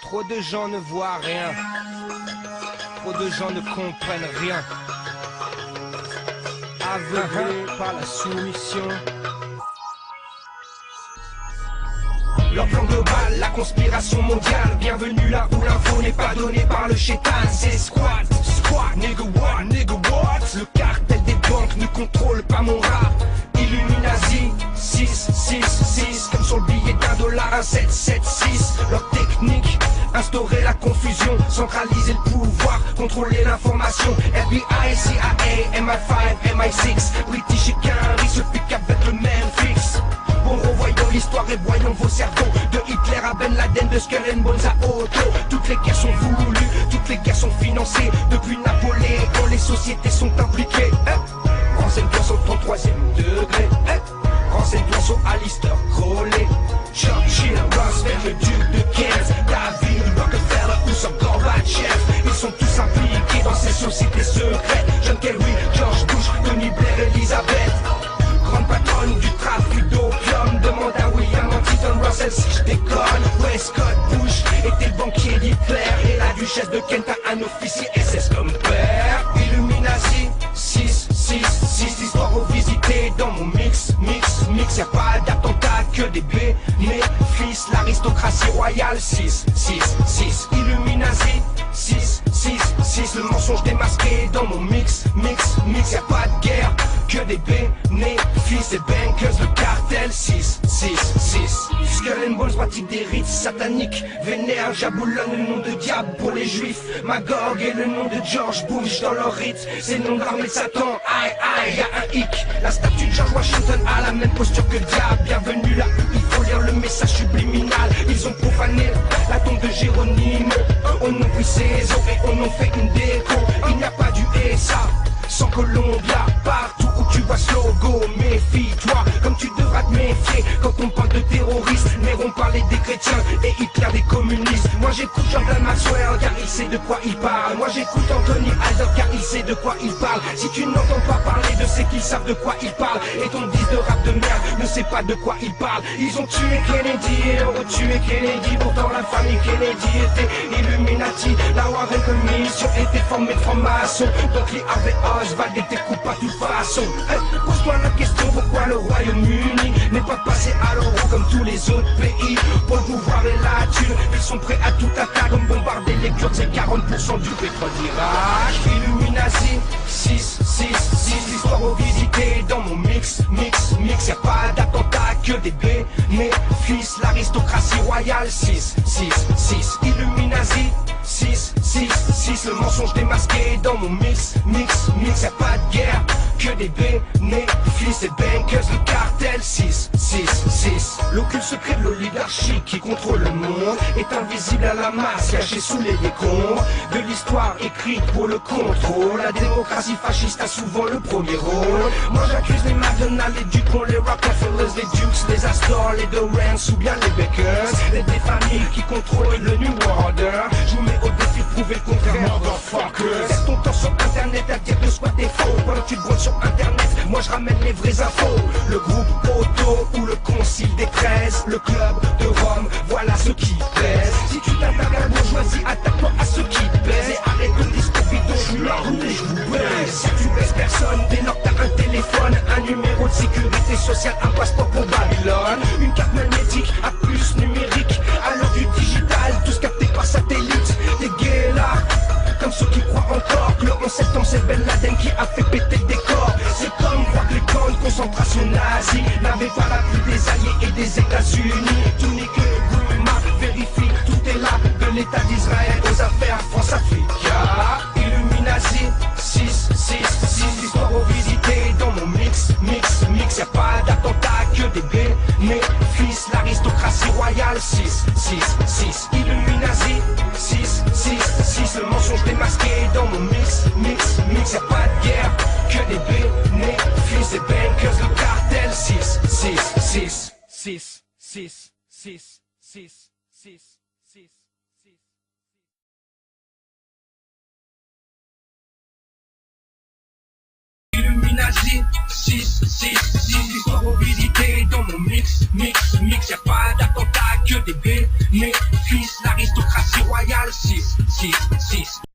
Trop de gens ne voient rien. Trop de gens ne comprennent rien. Aveuglés par la soumission. Leur plan global, la conspiration mondiale. Bienvenue là où l'info n'est pas donnée par le chétan. C'est squat, nigga what, le cartel des banques ne contrôle pas mon rap. Illuminati, 666, comme sur le billet $1, 1776. Leur technique, instaurer la confusion, centraliser le pouvoir, contrôler l'information. FBI, CIA, MI5, MI6, British et Quinry se piquent avec le même fixe. Bon, revoyons l'histoire et voyons vos cerveaux. De Hitler à Ben Laden, de Skull and Bones à Otto. Toutes les guerres sont voulues, toutes les guerres sont financées. Depuis Napoléon, les sociétés sont impliquées. Renseigne-toi sur le 33e degré. Renseigne-toi sur Alistair Crowley, Churchill, Roosevelt, le duc de Kent, David Rockefeller ou sur Gorbatchev. Ils sont tous impliqués dans ces sociétés secrètes. John Kerry, George Bush, Tony Blair, Elizabeth. Grande patronne du trafic d'opium. Demande à William Huntington Russell si je déconne. Westcott Bush était le banquier d'Hitler. Et la duchesse de Kent a un officier SS comme père. Illuminati, 666, l'histoire revisitée dans mon mix. Y'a pas d'attentat que des bénéfices. L'aristocratie royale, 666. Illuminati, 666, le mensonge démasqué dans mon mix. Y'a pas de guerre que des bénéfices. Les bankers, le cartel, 666. Skull and Bones pratique des rites sataniques. Vénère, jaboulonne le nom de diable pour les juifs. Magog est le nom de George Bush dans leur rite. C'est le nom de l'armée de Satan, aïe, y'a un hic. La statue de George Washington a la même posture que le diable. Bienvenue là où il faut lire le message subliminal. Ils ont profané la tombe de Géronimo. On a pris ses os et on en fait une déco. Il n'y a pas du SA sans Colombia. Partout où tu vois ce logo, méfie-toi comme tu devras te méfier quand on parle de terroristes. Néron parlait des chrétiens et Hitler des communistes. Moi j'écoute Jordan Maxwell car il sait de quoi il parle. Moi j'écoute Anthony Alder car il sait de quoi il parle. Si tu n'entends pas parler de ceux qui savent de quoi il parle, et ton disque de rap de merde ne sait pas de quoi il parle. Ils ont tué Kennedy et ont retué Kennedy. Pourtant la famille Kennedy était Illuminati. La Warren Commission était formée de francs-maçons. Donc les Harvey Oswald étaient coupés de toute façon. Pose-toi la question pourquoi le Royaume-Uni n'est pas passé à l'euro comme tous les autres pays. Pour le pouvoir et la thune, ils sont prêts à tout attaquer comme bombarder les Kurdes. C'est 40% du pétrole d'Irak. Illuminati, 666, l'histoire revisitée dans mon mix. Y'a pas d'attentat que des bénéfices. L'aristocratie royale, 666. Illuminati, 666, le mensonge démasqué dans mon mix. Y'a pas de guerre que des bénéfices. Les bankers, le cartel, 666. L'occulte secret de l'oligarchie qui contrôle le monde est invisible à la masse, caché sous les décombres de l'histoire écrite pour le contrôle. La démocratie fasciste a souvent le premier rôle. Moi j'accuse les McDonald's, les Dupont, les Rockefellers, les Dukes, les Astor, les Dorrance ou bien les Bakers. Des familles qui contrôlent le New Order. Je vous mets au défi de prouver le contraire, motherfuckers. Laisse ton temps sur internet à dire que soit t'es faux. Pendant que tu te branles sur internet, moi je ramène les vraies infos. Le groupe Otto ou le concile des 13, le club de Rome, voilà ce qui pèse. Si tu t'attaques à la bourgeoisie, attaque-toi à ceux qui pèsent. Et arrête le discours bidon, je suis là où je vous baise. Si tu baisses personne, dès lors que t'as un téléphone, un numéro de sécurité sociale, un passeport pour Babylone, une carte magnétique, à plus numérique. À l'heure du digital, tout ce capté par satellite. Des gays là, comme ceux qui croient encore que le 11 septembre c'est Ben Laden qui a fait péter le décor. C'est comme croire que les camps de concentration nazis n'avaient pas l'appui des alliés et des États-Unis. Tout n'est que rumeur, vérifie, tout est là. De l'État d'Israël aux affaires France-Africa. Illuminati, 666, l'histoire revisitée dans mon mix. Y'a pas d'attentat que des bénéfices. L'aristocratie royale, 666. Illuminati, 666, le mensonge démasqué dans mon mix. Y'a pas de guerre que des bénéfices. Les bankers, le cartel, 666. 666. Illuminati, 666, l'histoire revisitée dans mon mix. Y'a pas 6, 6.